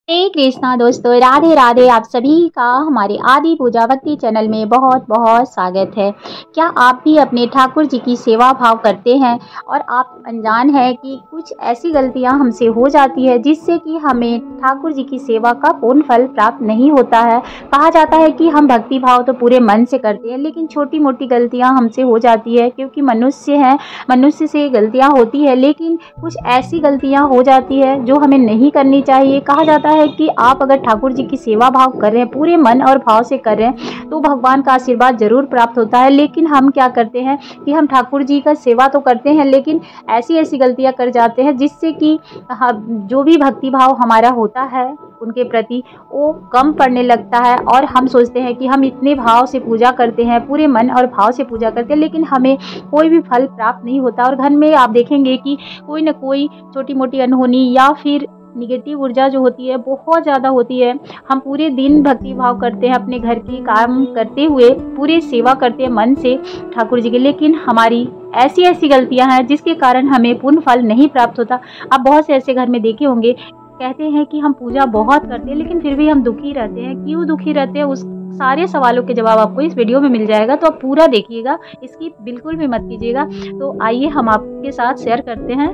हरे कृष्णा दोस्तों, राधे राधे। आप सभी का हमारे आदि पूजा भक्ति चैनल में बहुत बहुत स्वागत है। क्या आप भी अपने ठाकुर जी की सेवा भाव करते हैं और आप अनजान हैं कि कुछ ऐसी गलतियां हमसे हो जाती है जिससे कि हमें ठाकुर जी की सेवा का पूर्ण फल प्राप्त नहीं होता है। कहा जाता है कि हम भक्ति भाव तो पूरे मन से करते हैं, लेकिन छोटी मोटी गलतियां हमसे हो जाती है क्योंकि मनुष्य हैं, मनुष्य से गलतियां होती है। लेकिन कुछ ऐसी गलतियां हो जाती है जो हमें नहीं करनी चाहिए। कहा जाता है कि आप अगर ठाकुर जी की सेवा भाव कर रहे हैं, पूरे मन और भाव से कर रहे हैं, तो भगवान का आशीर्वाद जरूर प्राप्त होता है। लेकिन हम क्या करते हैं कि हम ठाकुर जी का सेवा तो करते हैं, लेकिन ऐसी ऐसी गलतियां कर जाते हैं जिससे कि जो भी भक्ति भाव हमारा होता है उनके प्रति वो कम पड़ने लगता है। और हम सोचते हैं कि हम इतने भाव से पूजा करते हैं, पूरे मन और भाव से पूजा करते हैं, लेकिन हमें कोई भी फल प्राप्त नहीं होता। और घर में आप देखेंगे कि कोई ना कोई छोटी मोटी अनहोनी या फिर निगेटिव ऊर्जा जो होती है बहुत ज़्यादा होती है। हम पूरे दिन भक्ति भाव करते हैं, अपने घर की काम करते हुए पूरे सेवा करते हैं मन से ठाकुर जी के, लेकिन हमारी ऐसी ऐसी गलतियां हैं जिसके कारण हमें पूर्ण फल नहीं प्राप्त होता। आप बहुत से ऐसे घर में देखे होंगे, कहते हैं कि हम पूजा बहुत करते हैं लेकिन फिर भी हम दुखी रहते हैं। क्यों दुखी रहते हैं, उस सारे सवालों के जवाब आपको इस वीडियो में मिल जाएगा, तो आप पूरा देखिएगा, इसकी बिल्कुल भी मत कीजिएगा। तो आइए हम आपके साथ शेयर करते हैं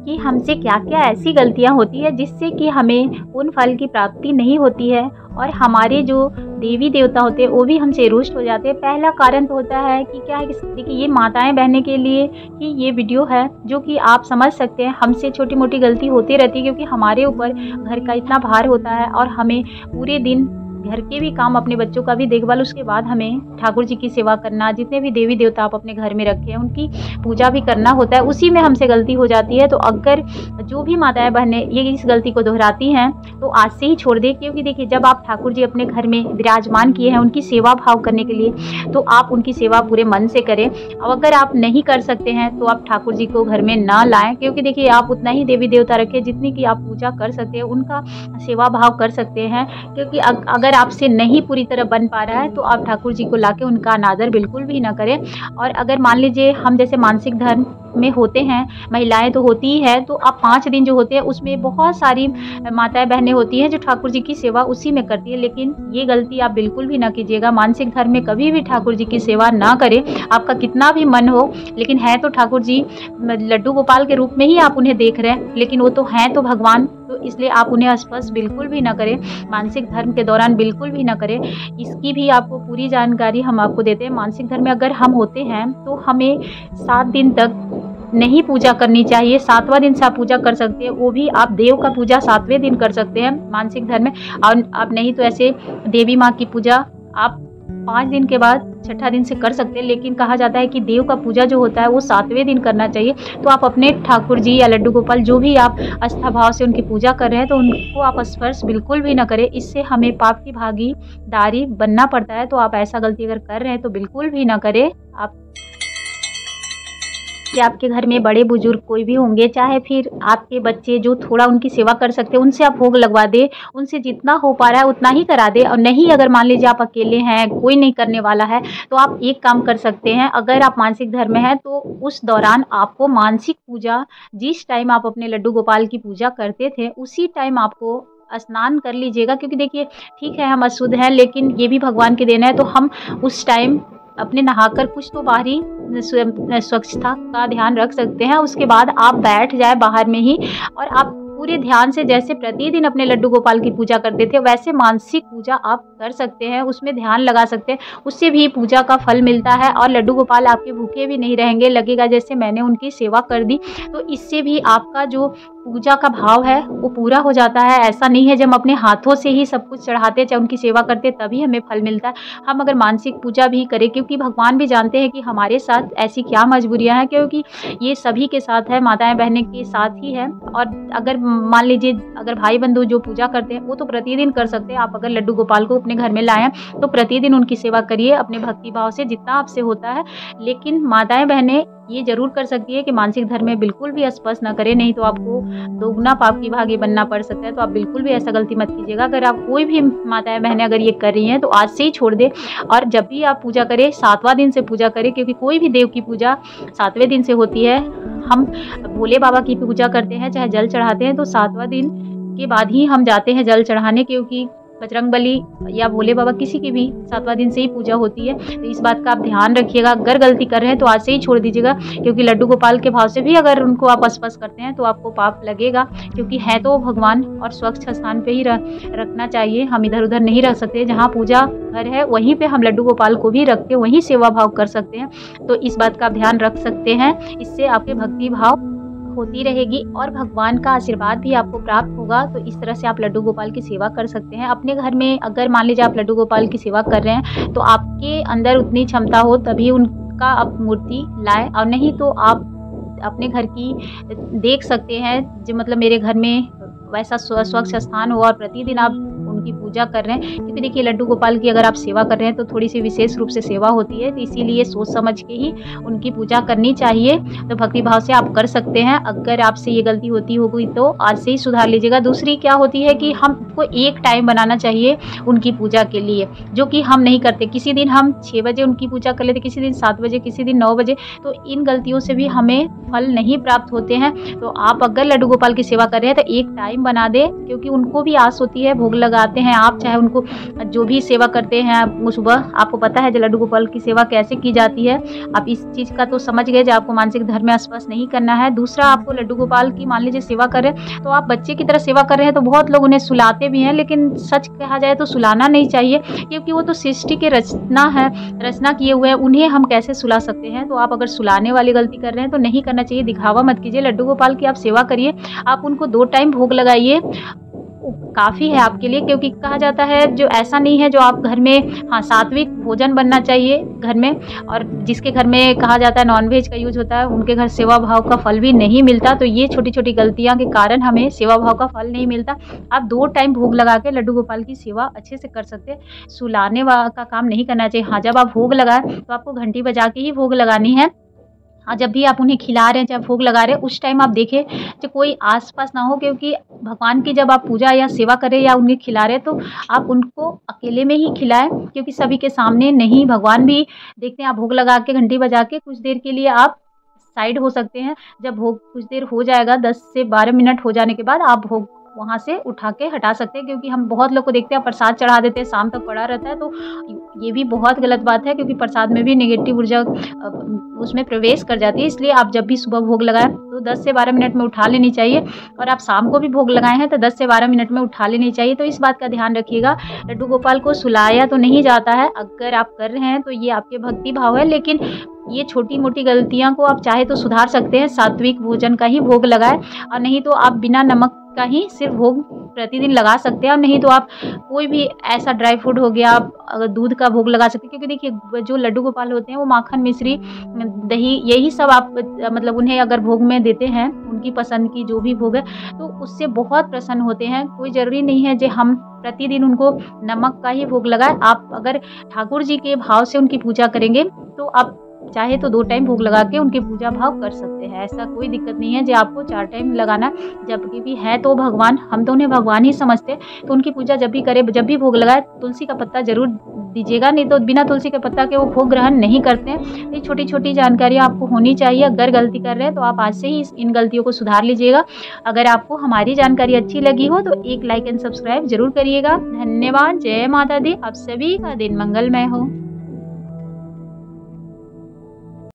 कि हमसे क्या क्या ऐसी गलतियां होती है जिससे कि हमें पूर्ण फल की प्राप्ति नहीं होती है और हमारे जो देवी देवता होते हैं वो भी हमसे रुष्ट हो जाते हैं। पहला कारण तो होता है कि क्या है कि देखिए, ये माताएं बहनें के लिए ही ये वीडियो है, जो कि आप समझ सकते हैं हमसे छोटी मोटी गलती होती रहती है क्योंकि हमारे ऊपर घर का इतना भार होता है और हमें पूरे दिन घर के भी काम, अपने बच्चों का भी देखभाल, उसके बाद हमें ठाकुर जी की सेवा करना, जितने भी देवी देवता आप अपने घर में रखे हैं उनकी पूजा भी करना होता है, उसी में हमसे गलती हो जाती है। तो अगर जो भी माताएं बहनें ये इस गलती को दोहराती हैं तो आज से ही छोड़ दें, क्योंकि देखिए, जब आप ठाकुर जी अपने घर में विराजमान किए हैं उनकी सेवा भाव करने के लिए, तो आप उनकी सेवा पूरे मन से करें। अब अगर आप नहीं कर सकते हैं तो आप ठाकुर जी को घर में ना लाएं, क्योंकि देखिए, आप उतना ही देवी देवता रखें जितनी की आप पूजा कर सकते हैं, उनका सेवा भाव कर सकते हैं। क्योंकि अगर आपसे नहीं पूरी तरह बन पा रहा है तो आप ठाकुर जी को लाके उनका अनादर बिल्कुल भी ना करें। और अगर मान लीजिए हम जैसे मानसिक धर्म में होते हैं, महिलाएं तो होती ही है, तो आप 5 दिन जो होते हैं उसमें बहुत सारी माताएं बहनें होती हैं जो ठाकुर जी की सेवा उसी में करती है। लेकिन ये गलती आप बिल्कुल भी ना कीजिएगा। मानसिक धर्म में कभी भी ठाकुर जी की सेवा ना करें, आपका कितना भी मन हो, लेकिन है तो ठाकुर जी लड्डू गोपाल के रूप में ही आप उन्हें देख रहे हैं, लेकिन वो तो हैं तो भगवान, तो इसलिए आप उन्हें स्पर्श बिल्कुल भी ना करें। मानसिक धर्म के दौरान बिल्कुल भी ना करें। इसकी भी आपको पूरी जानकारी हम आपको देते हैं। मानसिक धर्म में अगर हम होते हैं तो हमें 7 दिन तक नहीं पूजा करनी चाहिए। 7वां दिन से आप पूजा कर सकते हैं, वो भी आप देव का पूजा 7वें दिन कर सकते हैं मानसिक धर्म में। और आप नहीं तो ऐसे देवी माँ की पूजा आप 5 दिन के बाद 6ठा दिन से कर सकते हैं। लेकिन कहा जाता है कि देव का पूजा जो होता है वो 7वें दिन करना चाहिए। तो आप अपने ठाकुर जी या लड्डू गोपाल जो भी आप आस्था भाव से उनकी पूजा कर रहे हैं, तो उनको आप स्पर्श बिल्कुल भी ना करें। इससे हमें पाप की भागीदारी बनना पड़ता है। तो आप ऐसा गलती अगर कर रहे हैं तो बिल्कुल भी ना करें। आप कि आपके घर में बड़े बुजुर्ग कोई भी होंगे, चाहे फिर आपके बच्चे जो थोड़ा उनकी सेवा कर सकते हैं, उनसे आप भोग लगवा दें। उनसे जितना हो पा रहा है उतना ही करा दें। और नहीं, अगर मान लीजिए आप अकेले हैं, कोई नहीं करने वाला है, तो आप एक काम कर सकते हैं। अगर आप मानसिक धर्म में हैं तो उस दौरान आपको मानसिक पूजा, जिस टाइम आप अपने लड्डू गोपाल की पूजा करते थे उसी टाइम आपको स्नान कर लीजिएगा। क्योंकि देखिए, ठीक है हम अशुद्ध हैं, लेकिन ये भी भगवान की देन है, तो हम उस टाइम अपने नहाकर कुछ तो बाहरी स्वच्छता का ध्यान रख सकते हैं। उसके बाद आप बैठ जाए बाहर में ही, और आप पूरे ध्यान से जैसे प्रतिदिन अपने लड्डू गोपाल की पूजा करते थे वैसे मानसिक पूजा आप कर सकते हैं, उसमें ध्यान लगा सकते हैं। उससे भी पूजा का फल मिलता है और लड्डू गोपाल आपके भूखे भी नहीं रहेंगे, लगेगा जैसे मैंने उनकी सेवा कर दी। तो इससे भी आपका जो पूजा का भाव है वो पूरा हो जाता है। ऐसा नहीं है जब हम अपने हाथों से ही सब कुछ चढ़ाते, चाहे उनकी सेवा करते, तभी हमें फल मिलता है। हम अगर मानसिक पूजा भी करें, क्योंकि भगवान भी जानते हैं कि हमारे साथ ऐसी क्या मजबूरियां हैं, क्योंकि ये सभी के साथ है, माताएं बहनें के साथ ही है। और अगर मान लीजिए अगर भाई बंधु जो पूजा करते हैं वो तो प्रतिदिन कर सकते हैं। आप अगर लड्डू गोपाल को अपने घर में लाएं तो प्रतिदिन उनकी सेवा करिए अपने भक्ति भाव से, जितना आपसे होता है। लेकिन माताएं बहनें ये जरूर कर सकती है कि मानसिक धर्म में बिल्कुल भी स्पर्श न करें, नहीं तो आपको दोगुना पाप की भागी बनना पड़ सकता है। तो आप बिल्कुल भी ऐसा गलती मत कीजिएगा। अगर आप कोई भी माताएं बहनें अगर ये कर रही हैं तो आज से ही छोड़ दें। और जब भी आप पूजा करें 7वां दिन से पूजा करें, क्योंकि कोई भी देव की पूजा 7वें दिन से होती है। हम भोले बाबा की पूजा करते हैं, चाहे जल चढ़ाते हैं, तो 7वां दिन के बाद ही हम जाते हैं जल चढ़ाने, क्योंकि बजरंगबली या भोले बाबा किसी की भी 7वां दिन से ही पूजा होती है। तो इस बात का आप ध्यान रखिएगा। अगर गलती कर रहे हैं तो आज से ही छोड़ दीजिएगा, क्योंकि लड्डू गोपाल के भाव से भी अगर उनको आप स्पर्श करते हैं तो आपको पाप लगेगा, क्योंकि है तो भगवान और स्वच्छ स्थान पे ही रखना चाहिए। हम इधर उधर नहीं रख सकते। जहाँ पूजा घर है वहीं पे हम लड्डू गोपाल को भी रख के वहीं सेवा भाव कर सकते हैं। तो इस बात का आप ध्यान रख सकते हैं। इससे आपके भक्ति भाव होती रहेगी और भगवान का आशीर्वाद भी आपको प्राप्त होगा। तो इस तरह से आप लड्डू गोपाल की सेवा कर सकते हैं अपने घर में। अगर मान लीजिए आप लड्डू गोपाल की सेवा कर रहे हैं तो आपके अंदर उतनी क्षमता हो तभी उनका आप मूर्ति लाएं, और नहीं तो आप अपने घर की देख सकते हैं जो मतलब मेरे घर में वैसा स्वच्छ स्थान हो और प्रतिदिन आप उनकी पूजा कर रहे हैं। क्योंकि देखिए लड्डू गोपाल की अगर आप सेवा कर रहे हैं तो थोड़ी सी विशेष रूप से सेवा होती है, तो इसीलिए सोच समझ के ही उनकी पूजा करनी चाहिए। तो भक्ति भाव से आप कर सकते हैं। अगर आपसे ये गलती होती होगी तो आज से ही सुधार लीजिएगा। दूसरी क्या होती है कि हमको एक टाइम बनाना चाहिए उनकी पूजा के लिए, जो कि हम नहीं करते। किसी दिन हम 6 बजे उनकी पूजा कर लेते, किसी दिन 7 बजे, किसी दिन 9 बजे। तो इन गलतियों से भी हमें फल नहीं प्राप्त होते हैं। तो आप अगर लड्डू गोपाल की सेवा कर रहे हैं तो एक टाइम बना दे, क्योंकि उनको भी आस होती है, भोग लगाते हैं आप, चाहे उनको जो भी सेवा करते हैं वो सुबह आपको पता है जो लड्डू गोपाल की सेवा कैसे की जाती है। आप इस चीज़ का तो समझ गए जो आपको मानसिक धर्म में स्पर्श नहीं करना है। दूसरा, आपको लड्डू गोपाल की मान लीजिए सेवा कर रहे हैं तो आप बच्चे की तरह सेवा कर रहे हैं, तो बहुत लोग उन्हें सुलाते भी हैं, लेकिन सच कहा जाए तो सुलाना नहीं चाहिए, क्योंकि वो तो सृष्टि के रचना किए हुए हैं, उन्हें हम कैसे सुला सकते हैं। तो आप अगर सुलाने वाली गलती कर रहे हैं तो नहीं करना चाहिए। दिखावा मत कीजिए। लड्डू गोपाल की आप सेवा करिए, आप उनको 2 टाइम भोग लगाइए, काफ़ी है आपके लिए। क्योंकि कहा जाता है जो ऐसा नहीं है जो आप घर में, हाँ, सात्विक भोजन बनना चाहिए घर में, और जिसके घर में कहा जाता है नॉनवेज का यूज होता है उनके घर सेवा भाव का फल भी नहीं मिलता। तो ये छोटी छोटी गलतियां के कारण हमें सेवा भाव का फल नहीं मिलता। आप 2 टाइम भोग लगा के लड्डू गोपाल की सेवा अच्छे से कर सकते हैं। सुलाने का काम नहीं करना चाहिए। हाँ, जब आप भोग लगाएं तो आपको घंटी बजा के ही भोग लगानी है। हाँ, जब भी आप उन्हें खिला रहे हैं चाहे भोग लगा रहे हैं उस टाइम आप देखें कि कोई आसपास ना हो, क्योंकि भगवान की जब आप पूजा या सेवा करें या उन्हें खिला रहे हैं तो आप उनको अकेले में ही खिलाएं, क्योंकि सभी के सामने नहीं। भगवान भी देखते हैं। आप भोग लगा के घंटी बजा के कुछ देर के लिए आप साइड हो सकते हैं। जब भोग कुछ देर हो जाएगा, 10 से 12 मिनट हो जाने के बाद आप भोग वहाँ से उठा के हटा सकते हैं। क्योंकि हम बहुत लोग को देखते हैं प्रसाद चढ़ा देते हैं, शाम तक पड़ा रहता है, तो ये भी बहुत गलत बात है, क्योंकि प्रसाद में भी नेगेटिव ऊर्जा उसमें प्रवेश कर जाती है। इसलिए आप जब भी सुबह भोग लगाएं तो 10 से 12 मिनट में उठा लेनी चाहिए, और आप शाम को भी भोग लगाए हैं तो 10 से 12 मिनट में उठा लेनी चाहिए। तो इस बात का ध्यान रखिएगा। लड्डू गोपाल को सुलाया तो नहीं जाता है। अगर आप कर रहे हैं तो ये आपके भक्ति भाव है, लेकिन ये छोटी मोटी गलतियां को आप चाहे तो सुधार सकते हैं। सात्विक भोजन का ही भोग लगाएं, और नहीं तो आप बिना नमक का ही सिर्फ भोग प्रतिदिन लगा सकते हैं। और नहीं तो आप कोई भी ऐसा ड्राई फ्रूट हो गया, आप अगर दूध का भोग लगा सकते हैं। क्योंकि देखिए जो लड्डू गोपाल होते हैं वो माखन, मिश्री, दही, यही सब आप मतलब उन्हें अगर भोग में देते हैं, उनकी पसंद की जो भी भोग है, तो उससे बहुत प्रसन्न होते हैं। कोई ज़रूरी नहीं है जो हम प्रतिदिन उनको नमक का ही भोग लगाए। आप अगर ठाकुर जी के भाव से उनकी पूजा करेंगे तो आप चाहे तो 2 टाइम भोग लगा के उनकी पूजा भाव कर सकते हैं। ऐसा कोई दिक्कत नहीं है जो आपको 4 टाइम लगाना। जबकि भी है तो भगवान, हम तो उन्हें भगवान ही समझते, तो उनकी पूजा जब भी करें, जब भी भोग लगाए, तुलसी का पत्ता जरूर दीजिएगा। नहीं तो बिना तुलसी के पत्ता के वो भोग ग्रहण नहीं करते हैं। ये छोटी छोटी जानकारियाँ आपको होनी चाहिए। अगर गलती कर रहे हैं तो आप आज से ही इन गलतियों को सुधार लीजिएगा। अगर आपको हमारी जानकारी अच्छी लगी हो तो एक लाइक एंड सब्सक्राइब जरूर करिएगा। धन्यवाद। जय माता दी। आप सभी का दिन मंगलमय हो।